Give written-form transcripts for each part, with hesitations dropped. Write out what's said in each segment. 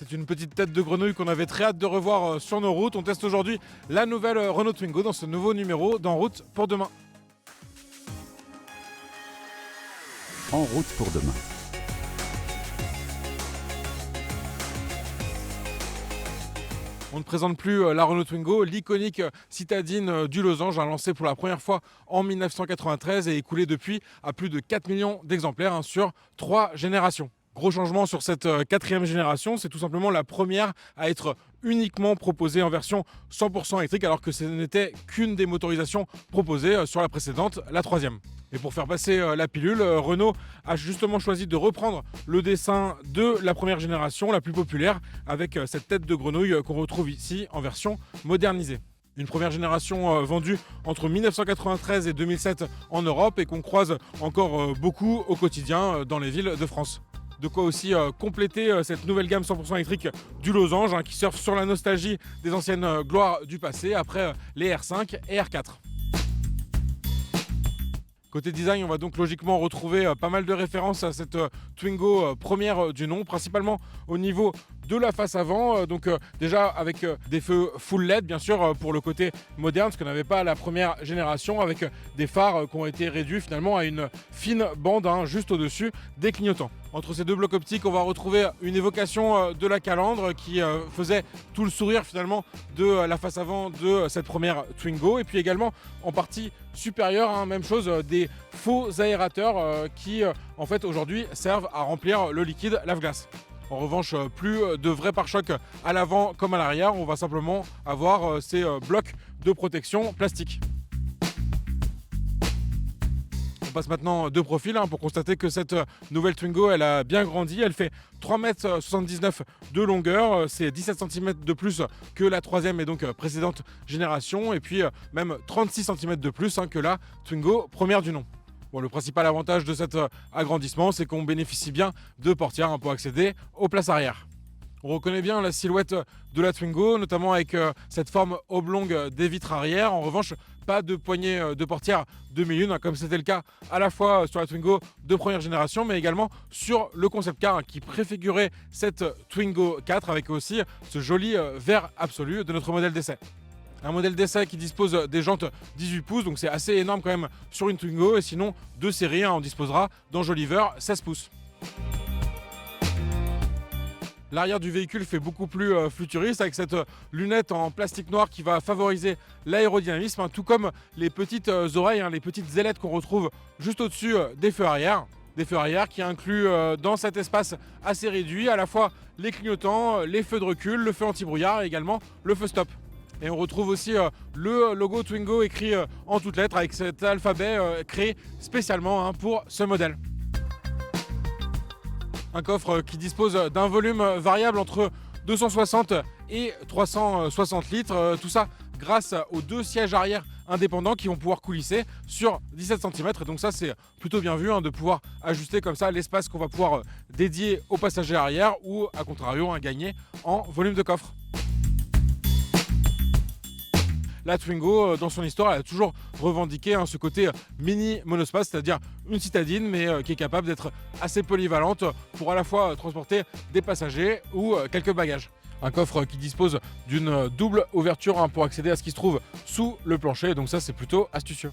C'est une petite tête de grenouille qu'on avait très hâte de revoir sur nos routes. On teste aujourd'hui la nouvelle Renault Twingo dans ce nouveau numéro d'En route pour demain. En route pour demain. On ne présente plus la Renault Twingo, l'iconique citadine du losange, lancée pour la première fois en 1993 et écoulée depuis à plus de 4 millions d'exemplaires sur 3 générations. Gros changement sur cette 4e génération, c'est tout simplement la première à être uniquement proposée en version 100% électrique, alors que ce n'était qu'une des motorisations proposées sur la précédente, la 3e. Et pour faire passer la pilule, Renault a justement choisi de reprendre le dessin de la première génération, la plus populaire, avec cette tête de grenouille qu'on retrouve ici en version modernisée. Une première génération vendue entre 1993 et 2007 en Europe et qu'on croise encore beaucoup au quotidien dans les villes de France. De quoi aussi compléter cette nouvelle gamme 100% électrique du losange qui surfe sur la nostalgie des anciennes gloires du passé après les R5 et R4. Côté design, on va donc logiquement retrouver pas mal de références à cette Twingo première du nom, principalement au niveau de la face avant, donc déjà avec des feux full LED bien sûr pour le côté moderne, ce que n'avait pas la première génération, avec des phares qui ont été réduits finalement à une fine bande juste au-dessus des clignotants. Entre ces deux blocs optiques, on va retrouver une évocation de la calandre qui faisait tout le sourire finalement de la face avant de cette première Twingo, et puis également en partie supérieure, même chose, des faux aérateurs qui en fait aujourd'hui servent à remplir le liquide lave-glace. En revanche, plus de vrais pare-chocs à l'avant comme à l'arrière, on va simplement avoir ces blocs de protection plastique. On passe maintenant de profil pour constater que cette nouvelle Twingo, elle a bien grandi. Elle fait 3,79 m de longueur, c'est 17 cm de plus que la 3e et donc précédente génération, et puis même 36 cm de plus que la Twingo première du nom. Bon, le principal avantage de cet agrandissement, c'est qu'on bénéficie bien de portières pour accéder aux places arrière. On reconnaît bien la silhouette de la Twingo, notamment avec cette forme oblongue des vitres arrière. En revanche, pas de poignée de portière demi-lune, comme c'était le cas à la fois sur la Twingo de première génération, mais également sur le concept car qui préfigurait cette Twingo 4 avec aussi ce joli vert absolu de notre modèle d'essai. Un modèle d'essai qui dispose des jantes 18 pouces, donc c'est assez énorme quand même sur une Twingo, et sinon de série, on disposera d'enjoliveurs 16 pouces. L'arrière du véhicule fait beaucoup plus futuriste avec cette lunette en plastique noir qui va favoriser l'aérodynamisme, tout comme les petites oreilles, les petites ailettes qu'on retrouve juste au-dessus des feux arrière. Des feux arrière qui incluent dans cet espace assez réduit à la fois les clignotants, les feux de recul, le feu anti-brouillard et également le feu stop. Et on retrouve aussi le logo Twingo écrit en toutes lettres avec cet alphabet créé spécialement pour ce modèle. Un coffre qui dispose d'un volume variable entre 260 et 360 litres. Tout ça grâce aux 2 sièges arrière indépendants qui vont pouvoir coulisser sur 17 cm. Et donc ça, c'est plutôt bien vu de pouvoir ajuster comme ça l'espace qu'on va pouvoir dédier aux passagers arrière ou à contrario gagner en volume de coffre. La Twingo, dans son histoire, elle a toujours revendiqué ce côté mini monospace, c'est-à-dire une citadine, mais qui est capable d'être assez polyvalente pour à la fois transporter des passagers ou quelques bagages. Un coffre qui dispose d'une double ouverture pour accéder à ce qui se trouve sous le plancher, donc ça c'est plutôt astucieux.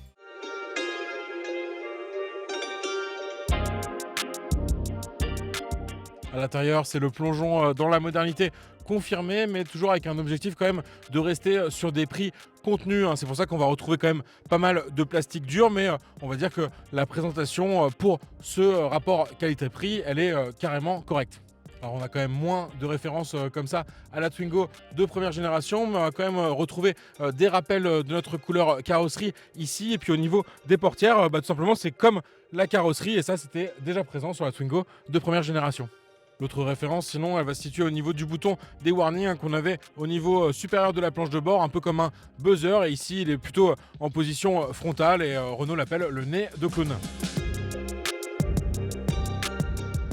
À l'intérieur, c'est le plongeon dans la modernité confirmé, mais toujours avec un objectif quand même de rester sur des prix contenus. C'est pour ça qu'on va retrouver quand même pas mal de plastique dur, mais on va dire que la présentation pour ce rapport qualité-prix, elle est carrément correcte. Alors on a quand même moins de références comme ça à la Twingo de première génération, mais on va quand même retrouver des rappels de notre couleur carrosserie ici. Et puis au niveau des portières, tout simplement c'est comme la carrosserie, et ça c'était déjà présent sur la Twingo de première génération. L'autre référence, sinon, elle va se situer au niveau du bouton des warnings qu'on avait au niveau supérieur de la planche de bord, un peu comme un buzzer. Et ici, il est plutôt en position frontale et Renault l'appelle le nez de clown.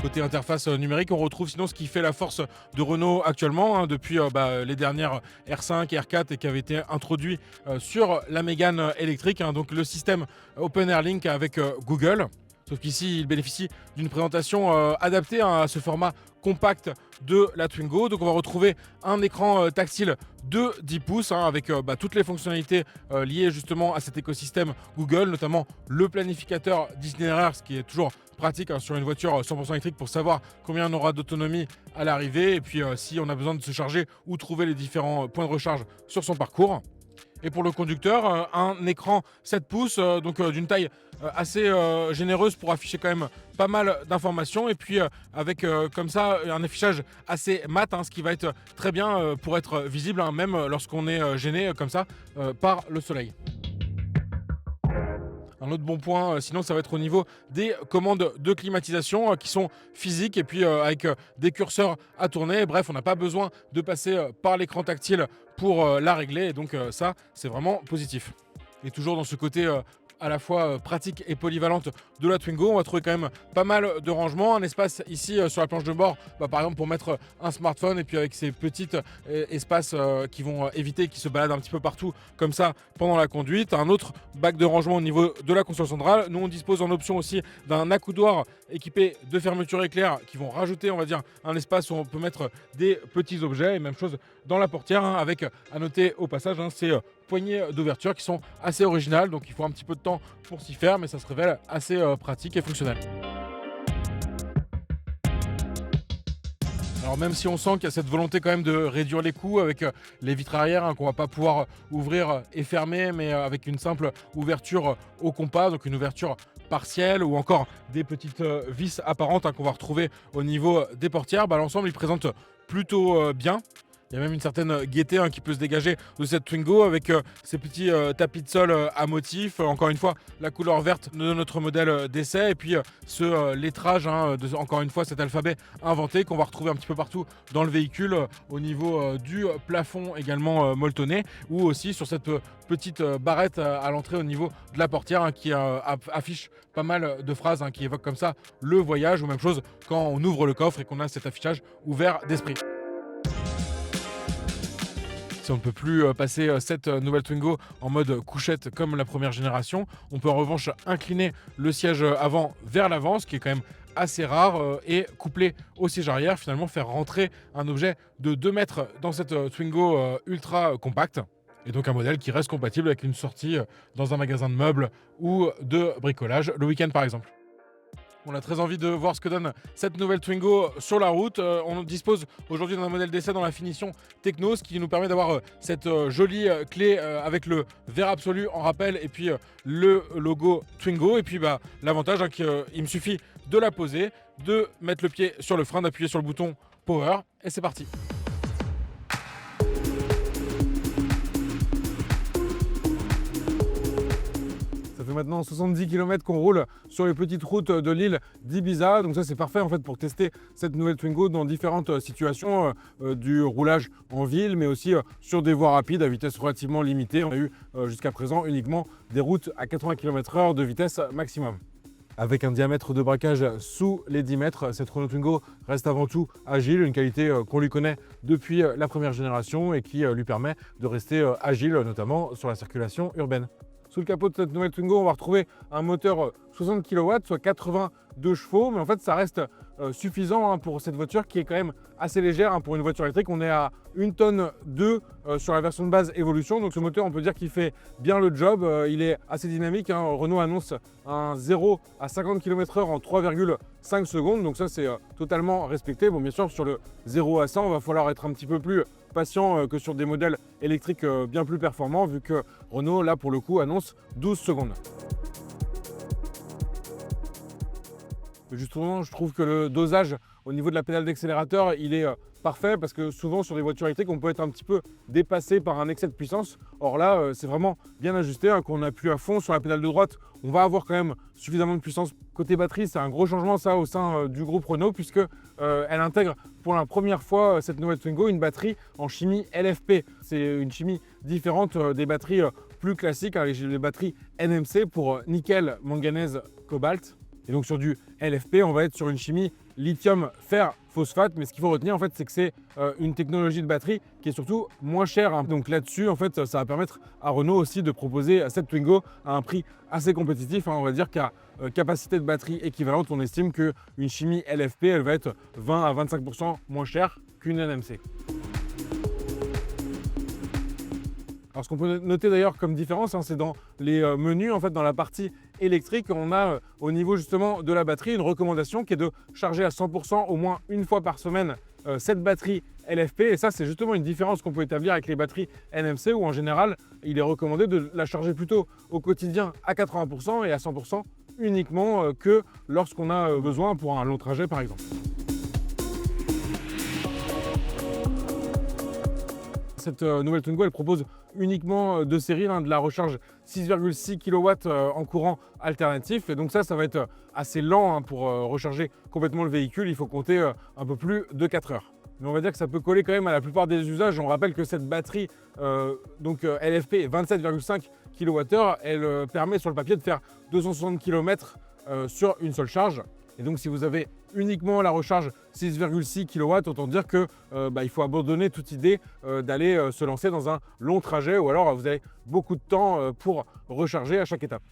Côté interface numérique, on retrouve sinon ce qui fait la force de Renault actuellement, depuis les dernières R5 et R4 et qui avaient été introduits sur la Mégane électrique, donc le système Open Air Link avec Google. Sauf qu'ici, il bénéficie d'une présentation adaptée à ce format compact de la Twingo. Donc on va retrouver un écran tactile de 10 pouces avec toutes les fonctionnalités liées justement à cet écosystème Google, notamment le planificateur d'itinéraire, ce qui est toujours pratique sur une voiture 100% électrique pour savoir combien on aura d'autonomie à l'arrivée et puis si on a besoin de se charger ou trouver les différents points de recharge sur son parcours. Et pour le conducteur, un écran 7 pouces, donc d'une taille assez généreuse pour afficher quand même pas mal d'informations. Et puis avec comme ça un affichage assez mat, ce qui va être très bien pour être visible, même lorsqu'on est gêné comme ça par le soleil. Un autre bon point, sinon, ça va être au niveau des commandes de climatisation qui sont physiques et puis avec des curseurs à tourner. Bref, on n'a pas besoin de passer par l'écran tactile pour la régler. Et donc ça, c'est vraiment positif. Et toujours dans ce côté à la fois pratique et polyvalente de la Twingo, on va trouver quand même pas mal de rangements. Un espace ici sur la planche de bord, par exemple pour mettre un smartphone et puis avec ces petits espaces qui vont éviter qu'ils se baladent un petit peu partout comme ça pendant la conduite. Un autre bac de rangement au niveau de la console centrale. Nous on dispose en option aussi d'un accoudoir équipé de fermeture éclair qui vont rajouter, on va dire, un espace où on peut mettre des petits objets. Et même chose dans la portière avec, à noter au passage, ces poignées d'ouverture qui sont assez originales, donc il faut un petit peu de temps pour s'y faire, mais ça se révèle assez pratique et fonctionnel. Alors même si on sent qu'il y a cette volonté quand même de réduire les coûts avec les vitres arrière qu'on va pas pouvoir ouvrir et fermer, mais avec une simple ouverture au compas, donc une ouverture partielle ou encore des petites vis apparentes qu'on va retrouver au niveau des portières, l'ensemble il présente plutôt bien. Il y a même une certaine gaieté qui peut se dégager de cette Twingo avec ces petits tapis de sol à motifs. Encore une fois, la couleur verte de notre modèle d'essai et puis ce lettrage de, encore une fois, cet alphabet inventé qu'on va retrouver un petit peu partout dans le véhicule au niveau du plafond également molletonné ou aussi sur cette petite barrette à l'entrée au niveau de la portière qui affiche pas mal de phrases qui évoquent comme ça le voyage ou même chose quand on ouvre le coffre et qu'on a cet affichage ouvert d'esprit. Si on ne peut plus passer cette nouvelle Twingo en mode couchette comme la première génération, on peut en revanche incliner le siège avant vers l'avant, ce qui est quand même assez rare, et couplé au siège arrière, finalement faire rentrer un objet de 2 mètres dans cette Twingo ultra compacte. Et donc un modèle qui reste compatible avec une sortie dans un magasin de meubles ou de bricolage le week-end par exemple. On a très envie de voir ce que donne cette nouvelle Twingo sur la route. On dispose aujourd'hui d'un modèle d'essai dans la finition Techno, ce qui nous permet d'avoir cette jolie clé avec le vert absolu en rappel et puis le logo Twingo. Et puis l'avantage qu'il me suffit de la poser, de mettre le pied sur le frein, d'appuyer sur le bouton Power et c'est parti. Ça fait maintenant 70 km qu'on roule sur les petites routes de l'île d'Ibiza. Donc ça c'est parfait en fait pour tester cette nouvelle Twingo dans différentes situations du roulage en ville, mais aussi sur des voies rapides à vitesse relativement limitée. On a eu jusqu'à présent uniquement des routes à 80 km/h de vitesse maximum. Avec un diamètre de braquage sous les 10 mètres, cette Renault Twingo reste avant tout agile, une qualité qu'on lui connaît depuis la première génération et qui lui permet de rester agile, notamment sur la circulation urbaine. Sous le capot de cette nouvelle Twingo, on va retrouver un moteur 60 kW, soit 82 chevaux, mais en fait ça reste suffisant pour cette voiture qui est quand même assez légère. Pour une voiture électrique, on est à 1,2 tonnes sur la version de base Evolution, donc ce moteur on peut dire qu'il fait bien le job, il est assez dynamique. Renault annonce un 0 à 50 km/h en 3,5 secondes, donc ça c'est totalement respecté. Bon, bien sûr sur le 0 à 100, il va falloir être un petit peu plus patient que sur des modèles électriques bien plus performants, vu que Renault là pour le coup annonce 12 secondes. Justement, je trouve que le dosage au niveau de la pédale d'accélérateur, il est parfait parce que souvent sur des voitures électriques, on peut être un petit peu dépassé par un excès de puissance. Or là, c'est vraiment bien ajusté. Quand on appuie à fond sur la pédale de droite, on va avoir quand même suffisamment de puissance. Côté batterie, c'est un gros changement ça au sein du groupe Renault puisque elle intègre pour la première fois cette nouvelle Twingo une batterie en chimie LFP. C'est une chimie différente des batteries plus classiques, les batteries NMC pour nickel, manganèse, cobalt. Et donc sur du LFP, on va être sur une chimie lithium fer phosphate, mais ce qu'il faut retenir en fait, c'est que c'est une technologie de batterie qui est surtout moins chère, hein. Donc là-dessus, en fait, ça va permettre à Renault aussi de proposer cette Twingo à un prix assez compétitif, hein. On va dire qu'à capacité de batterie équivalente, on estime qu'une chimie LFP, elle va être 20 à 25% moins chère qu'une NMC. Alors ce qu'on peut noter d'ailleurs comme différence, hein, c'est dans les menus, en fait, dans la partie électrique, on a au niveau justement de la batterie une recommandation qui est de charger à 100% au moins une fois par semaine cette batterie LFP. Et ça, c'est justement une différence qu'on peut établir avec les batteries NMC où en général, il est recommandé de la charger plutôt au quotidien à 80% et à 100% uniquement que lorsqu'on a besoin pour un long trajet par exemple. Cette nouvelle Twingo, elle propose uniquement de série de la recharge 6,6 kW en courant alternatif. Et donc ça va être assez lent, hein, pour recharger complètement le véhicule. Il faut compter un peu plus de 4 heures. Mais on va dire que ça peut coller quand même à la plupart des usages. On rappelle que cette batterie LFP 27,5 kWh, elle permet sur le papier de faire 260 km sur une seule charge. Et donc si vous avez uniquement la recharge 6,6 kW, autant dire que il faut abandonner toute idée d'aller se lancer dans un long trajet ou alors vous avez beaucoup de temps pour recharger à chaque étape.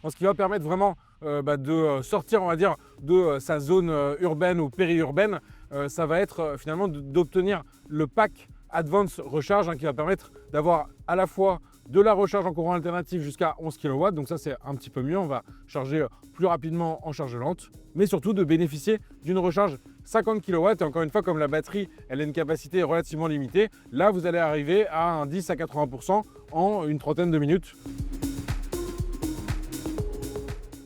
Ce qui va permettre vraiment de sortir, on va dire, de sa zone urbaine ou périurbaine, ça va être finalement d'obtenir le pack Advance Recharge, hein, qui va permettre d'avoir à la fois de la recharge en courant alternatif jusqu'à 11 kW, donc ça c'est un petit peu mieux, on va charger plus rapidement en charge lente, mais surtout de bénéficier d'une recharge 50 kW, et encore une fois, comme la batterie elle a une capacité relativement limitée, là vous allez arriver à un 10 à 80% en une trentaine de minutes.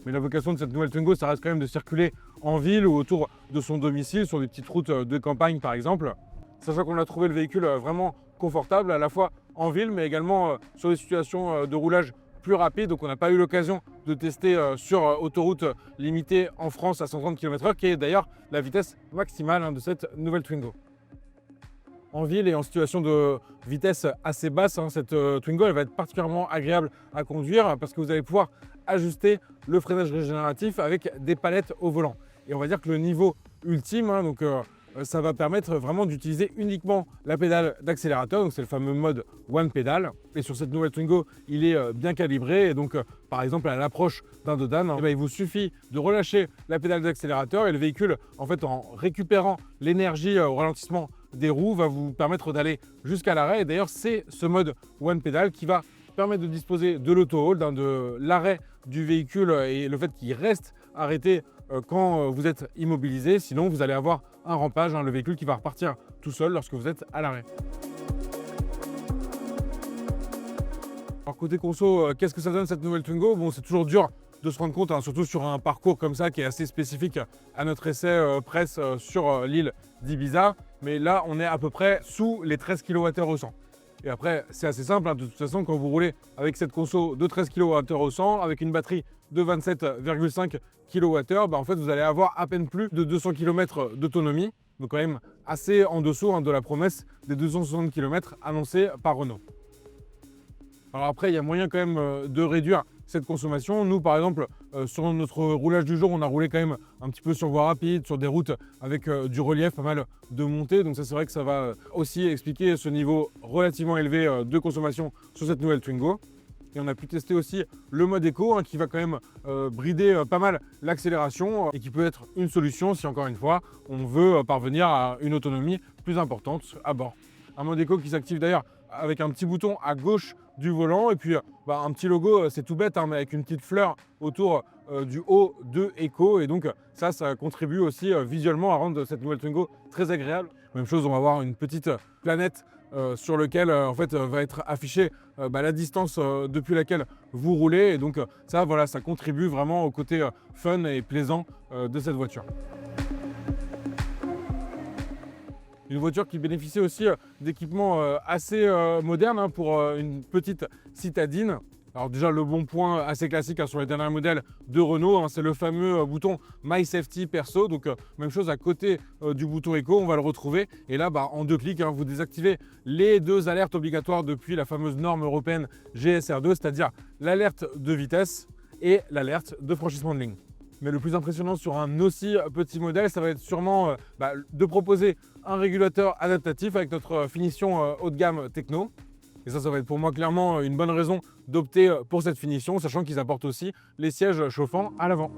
Mais la vocation de cette nouvelle Twingo, ça reste quand même de circuler en ville ou autour de son domicile, sur des petites routes de campagne par exemple, sachant qu'on a trouvé le véhicule vraiment confortable à la fois en ville mais également sur des situations de roulage plus rapides. Donc on n'a pas eu l'occasion de tester sur autoroute limitée en France à 130 km/h, qui est d'ailleurs la vitesse maximale de cette nouvelle Twingo. En ville et en situation de vitesse assez basse, cette Twingo elle va être particulièrement agréable à conduire parce que vous allez pouvoir ajuster le freinage régénératif avec des palettes au volant. Et on va dire que le niveau ultime, ça va permettre vraiment d'utiliser uniquement la pédale d'accélérateur, donc c'est le fameux mode One Pedal. Et sur cette nouvelle Twingo, il est bien calibré, et donc par exemple à l'approche d'un dodan, il vous suffit de relâcher la pédale d'accélérateur et le véhicule, en fait, en récupérant l'énergie au ralentissement des roues, va vous permettre d'aller jusqu'à l'arrêt. Et d'ailleurs, c'est ce mode One Pedal qui va permettre de disposer de l'auto-hold, de l'arrêt du véhicule et le fait qu'il reste arrêté quand vous êtes immobilisé. Sinon, vous allez avoir un rampage, le véhicule qui va repartir tout seul lorsque vous êtes à l'arrêt. Alors côté conso, qu'est-ce que ça donne cette nouvelle Twingo? Bon, c'est toujours dur de se rendre compte, surtout sur un parcours comme ça qui est assez spécifique à notre essai presse sur l'île d'Ibiza. Mais là, on est à peu près sous les 13 kWh au 100. Et après, c'est assez simple, de toute façon, quand vous roulez avec cette conso de 13 kWh au 100, avec une batterie de 27,5 kWh, en fait, vous allez avoir à peine plus de 200 km d'autonomie. Donc quand même assez en dessous de la promesse des 260 km annoncée par Renault. Alors après, il y a moyen quand même de réduire cette consommation. Nous, par exemple, sur notre roulage du jour, on a roulé quand même un petit peu sur voie rapide, sur des routes avec du relief, pas mal de montées. Donc ça, c'est vrai que ça va aussi expliquer ce niveau relativement élevé de consommation sur cette nouvelle Twingo. Et on a pu tester aussi le mode éco, qui va quand même brider pas mal l'accélération et qui peut être une solution si, encore une fois, on veut parvenir à une autonomie plus importante à bord. Un mode éco qui s'active d'ailleurs avec un petit bouton à gauche du volant et puis un petit logo, c'est tout bête, mais avec une petite fleur autour du haut de Eco. Et donc ça contribue aussi visuellement à rendre cette nouvelle Twingo très agréable. Même chose, on va avoir une petite planète sur laquelle en fait va être affichée la distance depuis laquelle vous roulez. Et donc ça contribue vraiment au côté fun et plaisant de cette voiture. Une voiture qui bénéficie aussi d'équipements assez modernes pour une petite citadine. Alors déjà, le bon point assez classique sur les derniers modèles de Renault, c'est le fameux bouton My Safety Perso. Donc même chose à côté du bouton Eco, on va le retrouver. Et là, en 2 clics, vous désactivez les 2 alertes obligatoires depuis la fameuse norme européenne GSR2, c'est-à-dire l'alerte de vitesse et l'alerte de franchissement de ligne. Mais le plus impressionnant sur un aussi petit modèle, ça va être sûrement de proposer un régulateur adaptatif avec notre finition haut de gamme techno. Et ça va être pour moi clairement une bonne raison d'opter pour cette finition, sachant qu'ils apportent aussi les sièges chauffants à l'avant.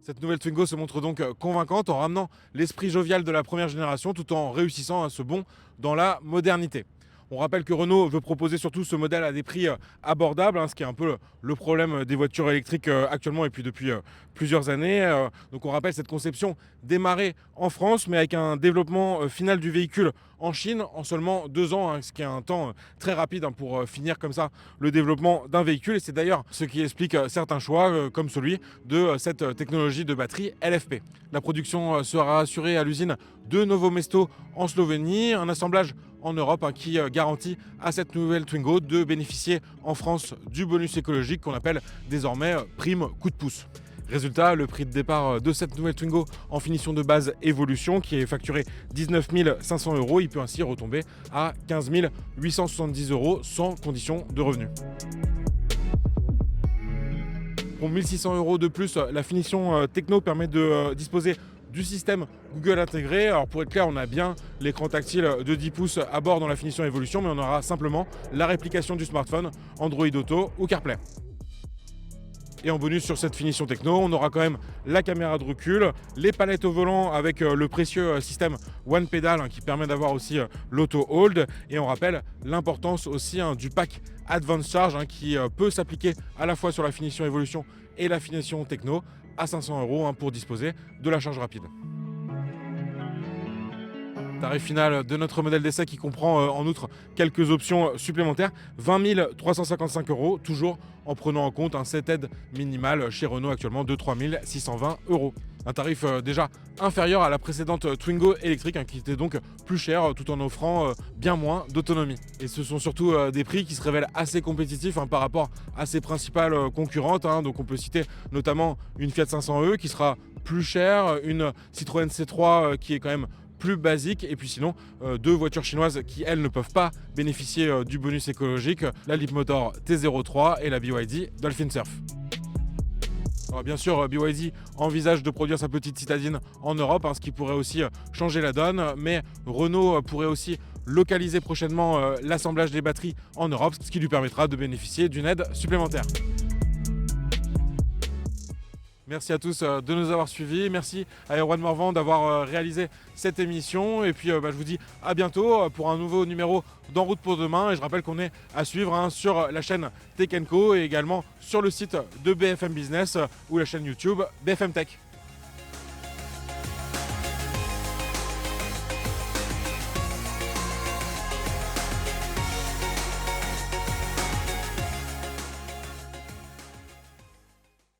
Cette nouvelle Twingo se montre donc convaincante en ramenant l'esprit jovial de la première génération tout en réussissant à ce bond dans la modernité. On rappelle que Renault veut proposer surtout ce modèle à des prix abordables, ce qui est un peu le problème des voitures électriques actuellement et puis depuis plusieurs années. Donc on rappelle cette conception démarrée en France, mais avec un développement final du véhicule en Chine en seulement 2 ans, ce qui est un temps très rapide pour finir comme ça le développement d'un véhicule. Et c'est d'ailleurs ce qui explique certains choix, comme celui de cette technologie de batterie LFP. La production sera assurée à l'usine de Novo Mesto en Slovénie, un assemblage en Europe qui garantit à cette nouvelle Twingo de bénéficier en France du bonus écologique qu'on appelle désormais prime coup de pouce. Résultat, le prix de départ de cette nouvelle Twingo en finition de base Evolution, qui est facturé 19 500 €, il peut ainsi retomber à 15 870 € sans condition de revenu. Pour 1 600 € de plus, la finition techno permet de disposer du système Google intégré. Alors pour être clair, on a bien l'écran tactile de 10 pouces à bord dans la finition Evolution, mais on aura simplement la réplication du smartphone Android Auto ou CarPlay. Et en bonus sur cette finition techno, on aura quand même la caméra de recul, les palettes au volant avec le précieux système One Pedal qui permet d'avoir aussi l'auto hold. Et on rappelle l'importance aussi du pack Advanced Charge qui peut s'appliquer à la fois sur la finition Evolution et la finition techno à 500 € pour disposer de la charge rapide. Tarif final de notre modèle d'essai qui comprend en outre quelques options supplémentaires, 20 355 €, toujours en prenant en compte cette aide minimale chez Renault actuellement de 3 620 €. Un tarif déjà inférieur à la précédente Twingo électrique qui était donc plus cher tout en offrant bien moins d'autonomie. Et ce sont surtout des prix qui se révèlent assez compétitifs par rapport à ses principales concurrentes. Donc on peut citer notamment une Fiat 500e qui sera plus chère, une Citroën C3 qui est quand même plus basique, et puis sinon 2 voitures chinoises qui elles ne peuvent pas bénéficier du bonus écologique, la Leapmotor T03 et la BYD Dolphin Surf. Alors bien sûr, BYD envisage de produire sa petite citadine en Europe, ce qui pourrait aussi changer la donne, mais Renault pourrait aussi localiser prochainement l'assemblage des batteries en Europe, ce qui lui permettra de bénéficier d'une aide supplémentaire. Merci à tous de nous avoir suivis. Merci à Erwan Morvan d'avoir réalisé cette émission. Et puis je vous dis à bientôt pour un nouveau numéro d'En route pour demain. Et je rappelle qu'on est à suivre sur la chaîne Tech & Co et également sur le site de BFM Business ou la chaîne YouTube BFM Tech.